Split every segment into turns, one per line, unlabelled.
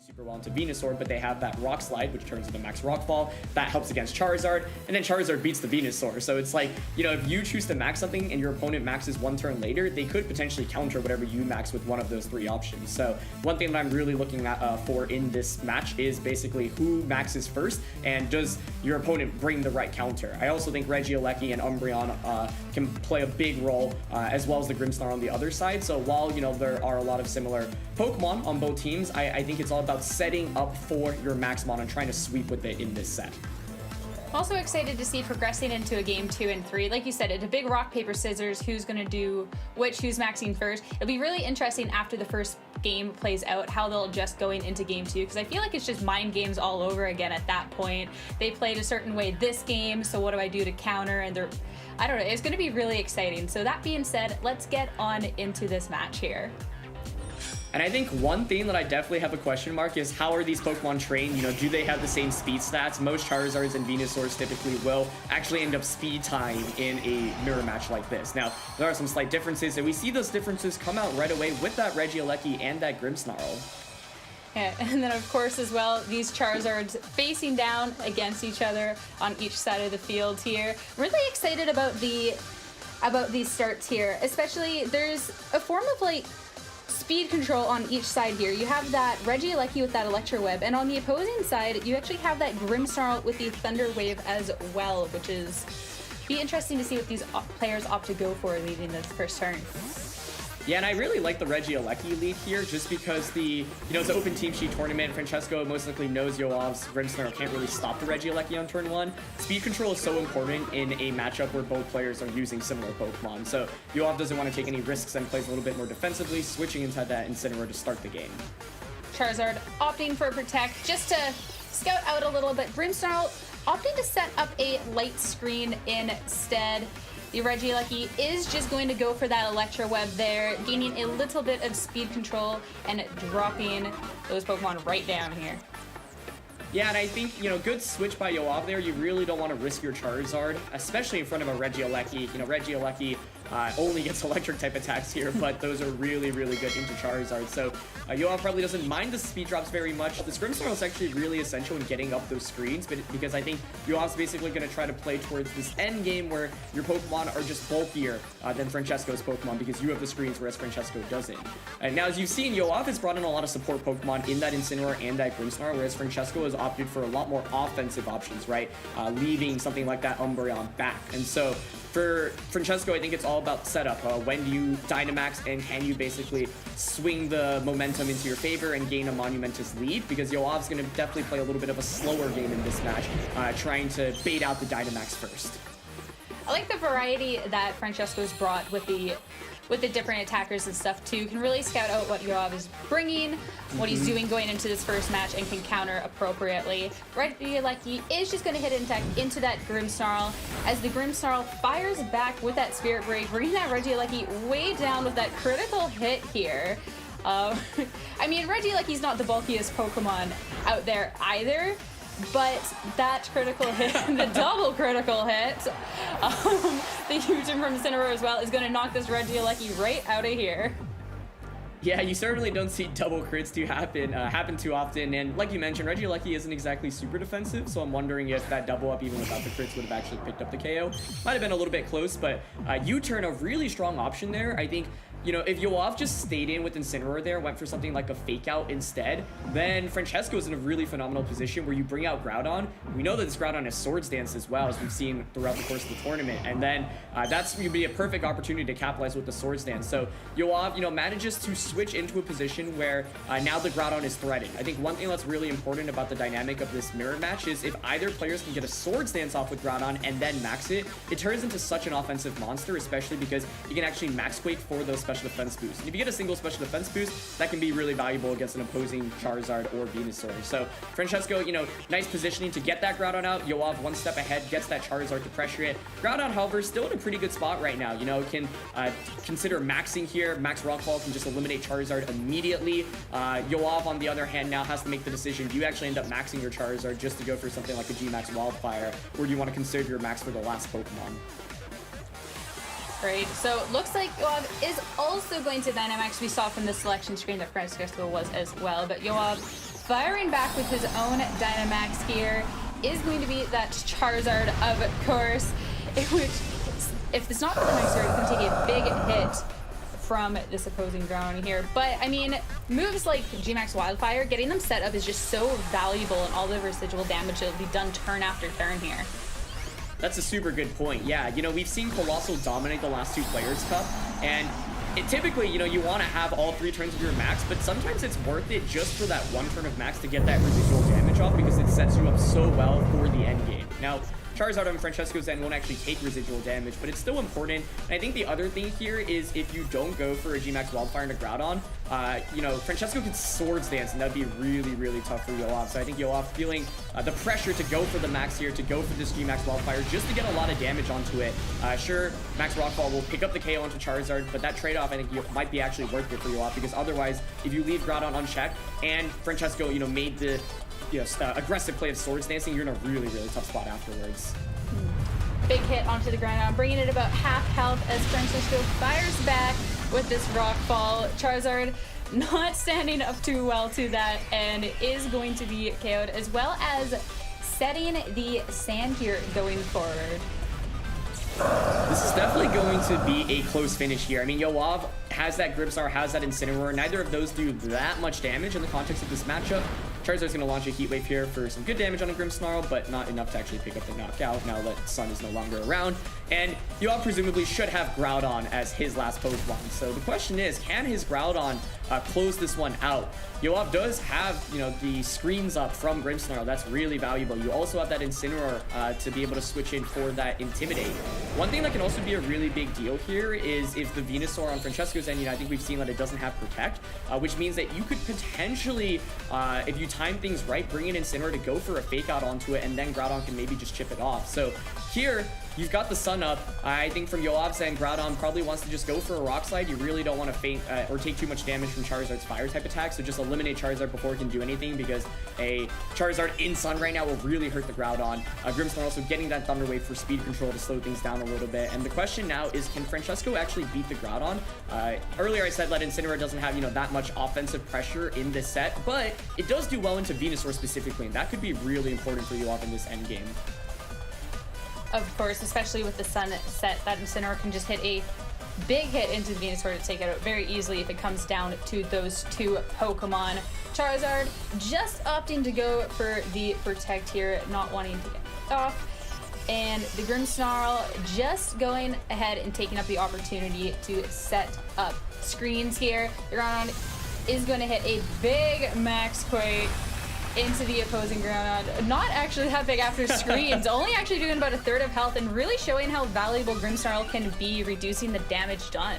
super well into Venusaur, but they have that Rock Slide, which turns into Max Rockfall. That helps against Charizard, and then Charizard beats the Venusaur. So it's like, you know, if you choose to max something and your opponent maxes one turn later, they could potentially counter whatever you max with one of those three options. So one thing that I'm really looking at for in this match is basically who maxes first, and does your opponent bring the right counter. I also think Regieleki and Umbreon can play a big role, as well as the Grimmsnarl on the other side. So while, you know, there are a lot of similar Pokemon on both teams, I think it's all about setting up for your Maxmon and trying to sweep with it in this set.
I'm also excited to see progressing into a game 2 and 3. Like you said, it's a big rock, paper, scissors. Who's going to do which, who's maxing first. It'll be really interesting after the first game plays out, how they'll adjust going into game 2, because I feel like it's just mind games all over again at that point. They played a certain way this game, so what do I do to counter? And I don't know, it's going to be really exciting. So that being said, let's get on into this match here.
And I think one thing that I definitely have a question mark is how are these Pokemon trained? You know, do they have the same speed stats? Most Charizards and Venusaurs typically will actually end up speed tying in a mirror match like this. Now, there are some slight differences, and we see those differences come out right away with that Regieleki and that Grimmsnarl.
Yeah, and then of course as well, these Charizards facing down against each other on each side of the field here. Really excited about these starts here, especially there's a form of like speed control on each side here. You have that Regieleki with that Electro Web, and on the opposing side, you actually have that Grimmsnarl with the Thunder Wave as well, which is be interesting to see what these players opt to go for leading this first turn.
Yeah, and I really like the Regieleki lead here just because it's an open team sheet tournament. Francesco most likely knows Yoav's Grimmsnarl can't really stop the Regieleki on turn 1. Speed control is so important in a matchup where both players are using similar Pokemon. So Yoav doesn't want to take any risks and plays a little bit more defensively, switching into that Incineroar to start the game.
Charizard opting for Protect just to scout out a little bit. Grimmsnarl opting to set up a light screen instead. The Regieleki is just going to go for that Electro Web there, gaining a little bit of speed control and dropping those Pokemon right down here.
Yeah, and I think, you know, good switch by Yoav there. You really don't want to risk your Charizard, especially in front of a Regieleki. You know, Regieleki only gets electric type attacks here, but those are really, really good into Charizard. So Yoav probably doesn't mind the speed drops very much. This Grimmsnarl is actually really essential in getting up those screens, but because I think Yoav's basically going to try to play towards this end game where your Pokemon are just bulkier than Francesco's Pokemon because you have the screens, whereas Francesco doesn't. And now, as you've seen, Yoav has brought in a lot of support Pokemon in that Incineroar and that Grimmsnarl, whereas Francesco has opted for a lot more offensive options, right? Leaving something like that Umbreon back. And so for Francesco, I think it's all about setup. When do you Dynamax, and can you basically swing the momentum into your favor and gain a monumentous lead? Because Yoav's going to definitely play a little bit of a slower game in this match, trying to bait out the Dynamax first.
I like the variety that Francesco's brought with the different attackers and stuff too. Can really scout out what Yoav is bringing, what he's doing going into this first match, and can counter appropriately. Regieleki is just going to hit an attack into that Grimmsnarl as the Grimmsnarl fires back with that Spirit Break, bringing that Regieleki way down with that critical hit here. I mean, Regieleki's not the bulkiest Pokemon out there either, but that critical hit, the double critical hit, the huge from Incineroar as well, is going to knock this Regieleki right out of here.
Yeah, you certainly don't see double crits happen too often, and like you mentioned, Regieleki isn't exactly super defensive, so I'm wondering if that double up, even without the crits, would have actually picked up the KO. Might have been a little bit close, but U-turn, a really strong option there. I think, you know, if Yoav just stayed in with Incineroar there, went for something like a Fake Out instead, then Francesco's in a really phenomenal position where you bring out Groudon. We know that this Groudon has Swords Dance as well, as we've seen throughout the course of the tournament, and then that's going to be a perfect opportunity to capitalize with the Swords Dance. So Yoav, you know, manages to switch into a position where now the Groudon is threatened. I think one thing that's really important about the dynamic of this mirror match is if either players can get a Swords Dance off with Groudon and then max it, it turns into such an offensive monster, especially because you can actually max Quake for those special defense boosts. And if you get a single special defense boost, that can be really valuable against an opposing Charizard or Venusaur. So Francesco, you know, nice positioning to get that Groudon out. Yoav one step ahead, gets that Charizard to pressure it. Groudon, however, still in a pretty good spot right now. You know, can consider maxing here. Max Rockfall can just eliminate Charizard immediately. Yoav, on the other hand, now has to make the decision. Do you actually end up maxing your Charizard just to go for something like a G-Max Wildfire, or do you want to conserve your max for the last Pokemon?
Right, so looks like Yoav is also going to Dynamax. We saw from the selection screen that Francesco was as well, but Yoav firing back with his own Dynamax here is going to be that Charizard, of course, which, if it's not for the Max Sword, it's going to take a big hit from this opposing ground here. But, I mean, moves like G-Max Wildfire, getting them set up is just so valuable, and all the residual damage that will be done turn after turn here.
That's a super good point. Yeah, you know, we've seen Colossal dominate the last 2 Players' Cup, and typically, you know, you want to have all 3 turns of your max, but sometimes it's worth it just for that 1 turn of max to get that residual damage off, because it sets you up so well for the end game. Now, Charizard on Francesco's end won't actually take residual damage, but it's still important. And I think the other thing here is if you don't go for a G-Max Wildfire into Groudon, you know, Francesco can Swords Dance, and that'd be really, really tough for Yoav. So I think Yoav feeling the pressure to go for the max here, to go for this G-Max Wildfire, just to get a lot of damage onto it. Sure, Max Rockfall will pick up the KO onto Charizard, but that trade-off, I think, might be actually worth it for Yoav, because otherwise, if you leave Groudon unchecked, and Francesco, you know, made the aggressive play of Swords Dancing, you're in a really, really tough spot afterwards.
Big hit onto the ground, bringing it about half health as Francesco fires back with this Rock Fall. Charizard not standing up too well to that and is going to be KO'd, as well as setting the sand here going forward.
This is definitely going to be a close finish here. I mean, Yoav has that Grimmsnarl, has that Incineroar. Neither of those do that much damage in the context of this matchup. Charizard's going to launch a Heat Wave here for some good damage on a Grimmsnarl, but not enough to actually pick up the knockout now that Sun is no longer around. And Yoav presumably should have Groudon as his last Pokemon. So the question is, can his Groudon close this one out? Yoav does have, you know, the screens up from Grimmsnarl. That's really valuable. You also have that Incineroar to be able to switch in for that Intimidate. One thing that can also be a really big deal here is if the Venusaur on Francesco's end, you know, I think we've seen that it doesn't have Protect, which means that you could potentially, if you time things right, bring in Incineroar to go for a Fake Out onto it, and then Groudon can maybe just chip it off. So here, you've got the Sun up. I think from Yoav's end, Groudon probably wants to just go for a Rock Slide. You really don't want to faint or take too much damage from Charizard's Fire type attack, so just eliminate Charizard before it can do anything, because a Charizard in Sun right now will really hurt the Groudon. Grimmsnarl also getting that Thunder Wave for speed control to slow things down a little bit. And the question now is, can Francesco actually beat the Groudon? Earlier I said that Incineroar doesn't have, you know, that much offensive pressure in this set, but it does do well into Venusaur specifically, and that could be really important for Yoav in this end game.
Of course, especially with the Sun set, that Incineroar can just hit a big hit into the Venusaur to take it out very easily if it comes down to those 2 Pokemon. Charizard just opting to go for the Protect here, not wanting to get off. And the Grimmsnarl just going ahead and taking up the opportunity to set up screens here. The Groudon is going to hit a big Max Quake into the opposing Groudon. Not actually that big after screens, only actually doing about a third of health, and really showing how valuable Grimmsnarl can be reducing the damage done.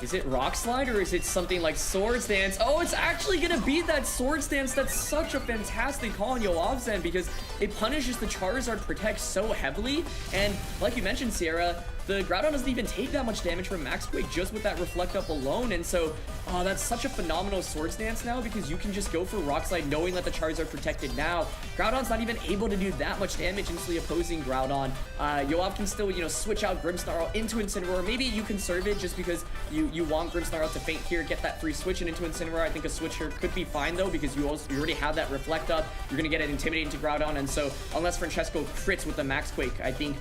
Is it Rock Slide or is it something like Swords Dance? Oh, it's actually gonna be that Swords Dance. That's such a fantastic call on Yoav's end, because it punishes the Charizard Protect so heavily. And like you mentioned, Sierra, the Groudon doesn't even take that much damage from Max Quake just with that Reflect Up alone. And so, that's such a phenomenal Swords Dance now, because you can just go for Rock Slide knowing that the Charizard protected now. Groudon's not even able to do that much damage into the opposing Groudon. Yoav can still, you know, switch out Grimmsnarl into Incineroar. Maybe you conserve it just because you want Grimmsnarl to faint here, get that free switch into Incineroar. I think a switch here could be fine though, because you already have that Reflect Up. You're gonna get it Intimidate into Groudon, and so unless Francesco crits with the Max Quake, I think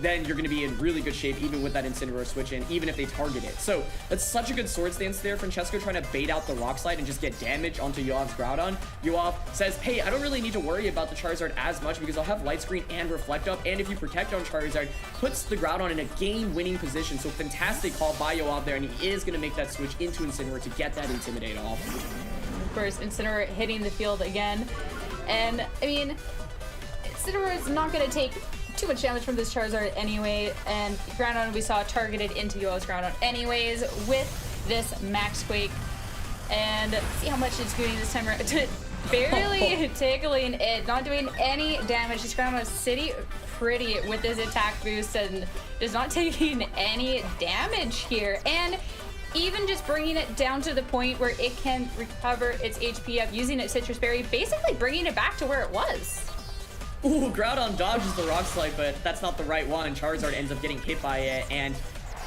then you're gonna be in really good shape even with that Incineroar switch in, even if they target it. So that's such a good Swords Dance there. Francesco trying to bait out the Rock Slide and just get damage onto Yoav's Groudon. Yoav says, hey, I don't really need to worry about the Charizard as much because I'll have Light Screen and Reflect Up, and if you protect on Charizard, puts the Groudon in a game-winning position. So fantastic call by Yoav there, and he is going to make that switch into Incineroar to get that Intimidate off.
Of course, Incineroar hitting the field again. And, I mean, Incineroar is not going to take too much damage from this Charizard anyway, and Groudon we saw targeted into Yoav's Groudon anyways with this Max Quake. And see how much it's doing this time around. Barely tickling it, not doing any damage. This Groudon is sitting pretty with his attack boost and is not taking any damage here. And even just bringing it down to the point where it can recover its HP up using its Citrus Berry, basically bringing it back to where it was.
Ooh, Groudon dodges the Rock Slide, but that's not the right one. Charizard ends up getting hit by it, and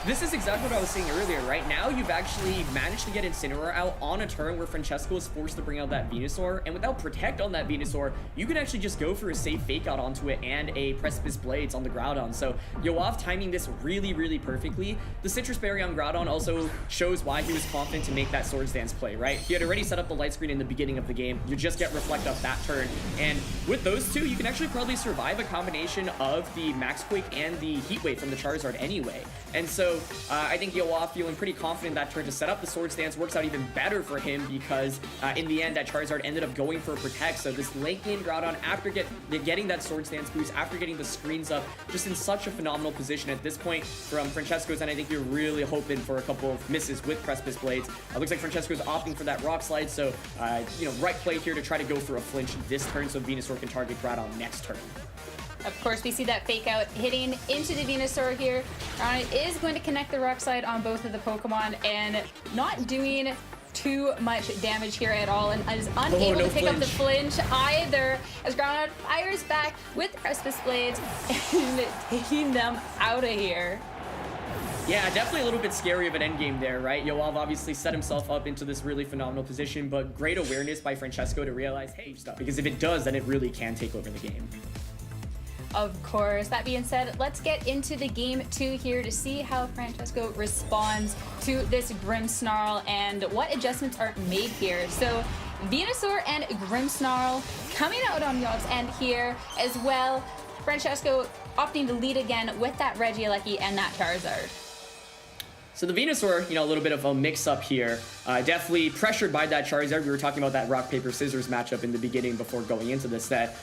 This is exactly what I was saying earlier. Right now, you've actually managed to get Incineroar out on a turn where Francesco is forced to bring out that Venusaur, and without Protect on that Venusaur, you can actually just go for a safe Fake Out onto it and a Precipice Blades on the Groudon. So Yoav timing this really, really perfectly. The Citrus Berry on Groudon also shows why he was confident to make that Swords Dance play, right? He had already set up the Light Screen in the beginning of the game. You just get Reflect Up that turn, and with those two, you can actually probably survive a combination of the Max Quake and the Heat Wave from the Charizard anyway. And so I think Yoav feeling pretty confident that turn to set up the Swords Dance works out even better for him because in the end that Charizard ended up going for a Protect. So this late game Groudon, after getting that Swords Dance boost, after getting the screens up, just in such a phenomenal position at this point from Francesco's, and I think you're really hoping for a couple of misses with Precipice Blades. Looks like Francesco's opting for that Rock Slide, so you know, right play here to try to go for a flinch this turn so Venusaur can target Groudon next turn.
Of course, we see that Fake Out hitting into the Venusaur here. Groudon is going to connect the Rock Slide on both of the Pokemon and not doing too much damage here at all, and is unable to pick up the flinch either as Groudon fires back with Precipice Blades and taking them out of here.
Yeah, definitely a little bit scary of an endgame there, right? Yoav obviously set himself up into this really phenomenal position, but great awareness by Francesco to realize, hey, stop, because if it does, then it really can take over the game.
Of course. That being said, let's get into the game 2 here to see how Francesco responds to this Grimmsnarl and what adjustments are made here. So Venusaur and Grimmsnarl coming out on Yoav's end here as well. Francesco opting to lead again with that Regieleki and that Charizard.
So the Venusaur, you know, a little bit of a mix-up here. Definitely pressured by that Charizard. We were talking about that rock, paper, scissors matchup in the beginning before going into this set.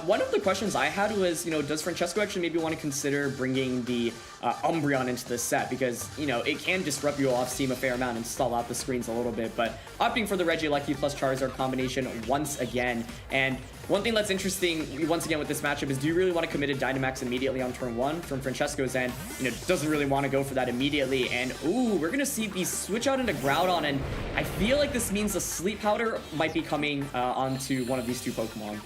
One of the questions I had was, you know, does Francesco actually maybe want to consider bringing the Umbreon into this set? Because, you know, it can disrupt Yoav's team a fair amount and stall out the screens a little bit. But opting for the Regieleki plus Charizard combination once again. And one thing that's interesting, once again, with this matchup is, do you really want to commit a Dynamax immediately on turn 1? From Francesco's end, you know, doesn't really want to go for that immediately. And, ooh, we're going to see the switch out into Groudon, and I feel like this means the Sleep Powder might be coming onto one of these two Pokemon.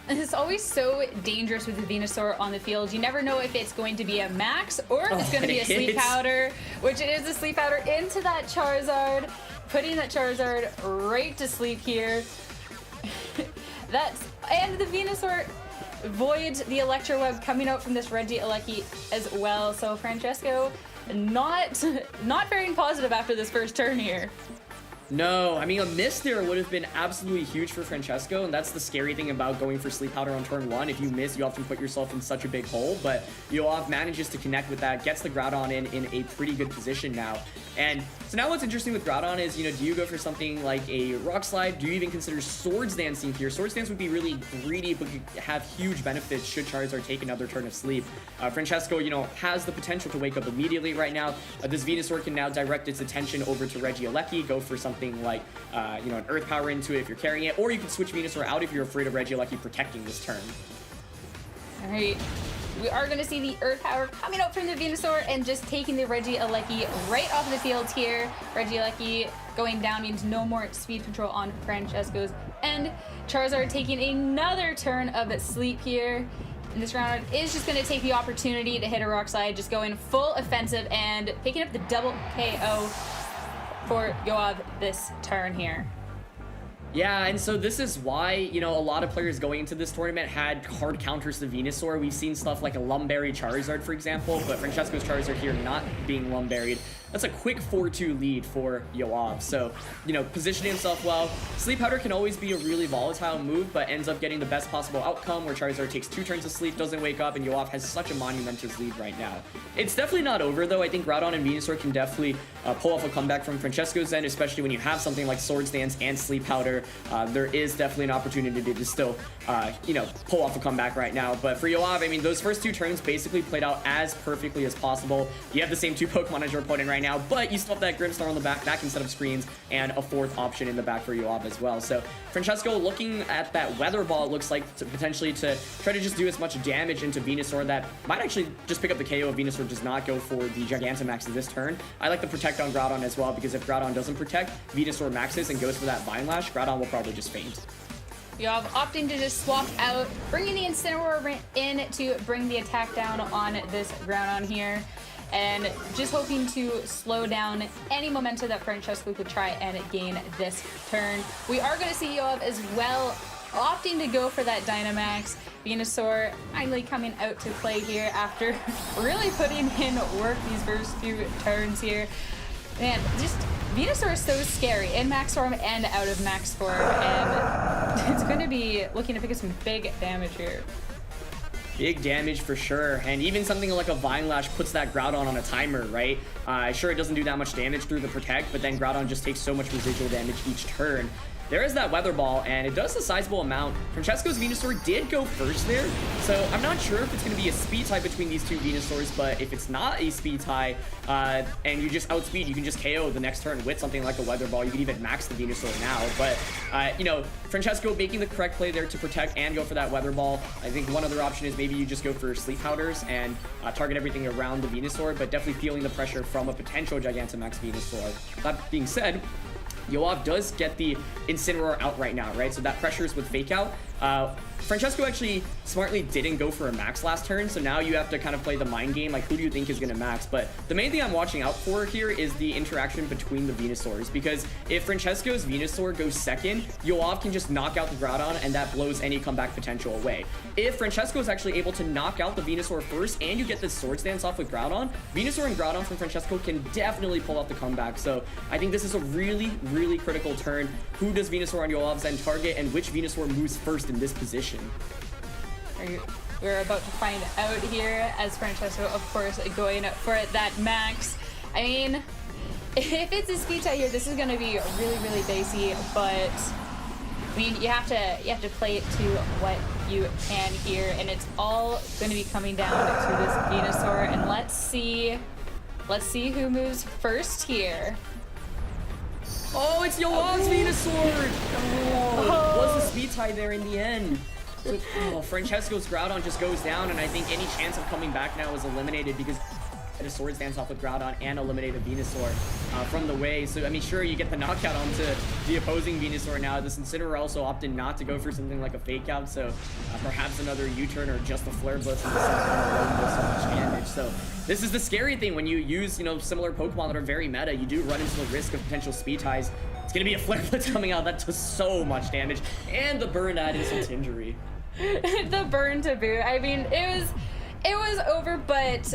It's always so dangerous with the Venusaur on the field. You never know if it's going to be a Max or if it's going to be a Sleep Powder, which it is a Sleep Powder into that Charizard, putting that Charizard right to sleep here. And the Venusaur voids the Electro Web coming out from this Regieleki as well. So Francesco not very positive after this first turn here.
No, I mean, a miss there would have been absolutely huge for Francesco, and that's the scary thing about going for Sleep Powder on turn 1. If you miss, you often put yourself in such a big hole, but Yoav manages to connect with that, gets the Groudon in a pretty good position now. And so now what's interesting with Groudon is, you know, do you go for something like a Rock Slide? Do you even consider Swords Dancing here? Swords Dance would be really greedy, but could have huge benefits should Charizard take another turn of sleep. Francesco, you know, has the potential to wake up immediately right now. This Venusaur can now direct its attention over to Regieleki, go for something like, you know, an Earth Power into it if you're carrying it, or you can switch Venusaur out if you're afraid of Regieleki protecting this turn.
All right. We are going to see the Earth Power coming out from the Venusaur and just taking the Regieleki right off the field here. Regieleki going down means no more speed control on Francesco's end. Charizard taking another turn of sleep here. And this round is just going to take the opportunity to hit a Rock Slide, just going full offensive and picking up the double KO for Yoav this turn here.
Yeah, and so this is why, you know, a lot of players going into this tournament had hard counters to Venusaur. We've seen stuff like a Lumberry Charizard, for example, but Francesco's Charizard here not being Lumberied. That's a quick 4-2 lead for Yoav. So, you know, positioning himself well. Sleep Powder can always be a really volatile move, but ends up getting the best possible outcome where Charizard takes 2 turns of sleep, doesn't wake up, and Yoav has such a monumentous lead right now. It's definitely not over, though. I think Groudon and Venusaur can definitely pull off a comeback from Francesco's end, especially when you have something like Swords Dance and Sleep Powder. There is definitely an opportunity to still, you know, pull off a comeback right now. But for Yoav, I mean, those first 2 turns basically played out as perfectly as possible. You have the same 2 Pokemon as your opponent right now, but you still have that Grimmsnarl on the back instead of screens, and a 4th option in the back for Yoav as well. So Francesco looking at that Weather Ball, it looks like, to potentially to try to just do as much damage into Venusaur that might actually just pick up the KO if Venusaur does not go for the Gigantamax this turn. I like the Protect on Groudon as well, because if Groudon doesn't protect, Venusaur maxes and goes for that Vine Lash, Groudon will probably just faint.
Yoav opting to just swap out, bringing the Incineroar in to bring the attack down on this Groudon here. and just hoping to slow down any momentum that Francesco could try and gain this turn. We are going to see Yoav as well opting to go for that Dynamax. Venusaur finally coming out to play here after really putting in work these first few turns here. Man, just Venusaur is so scary in max form and out of max form, and it's going to be looking to pick up some big damage here.
Big damage for sure, and even something like a Vine Lash puts that Groudon on a timer, right? Sure, it doesn't do that much damage through the Protect, but then Groudon just takes so much residual damage each turn. There is that Weather Ball, and it does a sizable amount. Francesco's Venusaur did go first there, so I'm not sure if it's going to be a speed tie between these two Venusaurs, but if it's not a speed tie, and you just outspeed, you can just KO the next turn with something like a Weather Ball. You can even max the Venusaur now, but, you know, Francesco making the correct play there to protect and go for that Weather Ball. I think one other option is maybe you just go for Sleep Powders and target everything around the Venusaur, but definitely feeling the pressure from a potential Gigantamax Venusaur. That being said, Yoav does get the Incineroar out right now, right? So that pressure is with Fake Out. Francesco actually smartly didn't go for a max last turn, so now you have to kind of play the mind game, like who do you think is going to max? But the main thing I'm watching out for here is the interaction between the Venusaurs, because if Francesco's Venusaur goes second, Yoav can just knock out the Groudon, and that blows any comeback potential away. If Francesco is actually able to knock out the Venusaur first, and you get this Swords Dance off with Groudon, Venusaur and Groudon from Francesco can definitely pull off the comeback. So I think this is a really, really critical turn. Who does Venusaur on Yoav's end target, and which Venusaur moves first in this position?
We're about to find out here, as Francesco, of course, going for that max. I mean, if it's a speed tie here, this is going to be really, really basic, but I mean, you have to play it to what you can here, and it's all going to be coming down to this Venusaur, and let's see who moves first here.
Oh, it's Yoav's Venusaur! Oh, was a speed tie there in the end. So, Francesco's Groudon just goes down, and I think any chance of coming back now is eliminated because the Swords Dance off with Groudon and eliminate a Venusaur from the way. So, I mean, sure, you get the knockout onto the opposing Venusaur now. This Incineroar also opted not to go for something like a Fake Out, so perhaps another U-turn or just a Flare Blitz and alone does so much damage. So, this is the scary thing when you use, you know, similar Pokemon that are very meta. You do run into the risk of potential speed ties. It's going to be a Flare Blitz coming out. That does so much damage. And the burn add insult injury.
The burn to boot. I mean, it was over, but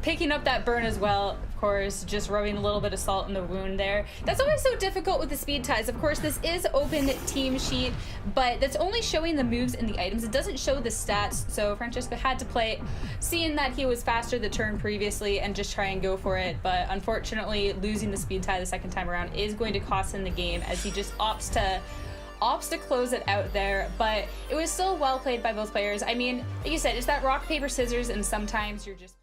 picking up that burn as well, of course, just rubbing a little bit of salt in the wound there. That's always so difficult with the speed ties. Of course, this is open team sheet, but that's only showing the moves and the items. It doesn't show the stats, so Francesco had to play, seeing that he was faster the turn previously, and just try and go for it. But unfortunately, losing the speed tie the second time around is going to cost him the game, as he just opts to close it out there. But it was still well played by both players. I mean, like you said, it's that rock, paper, scissors, and sometimes you're just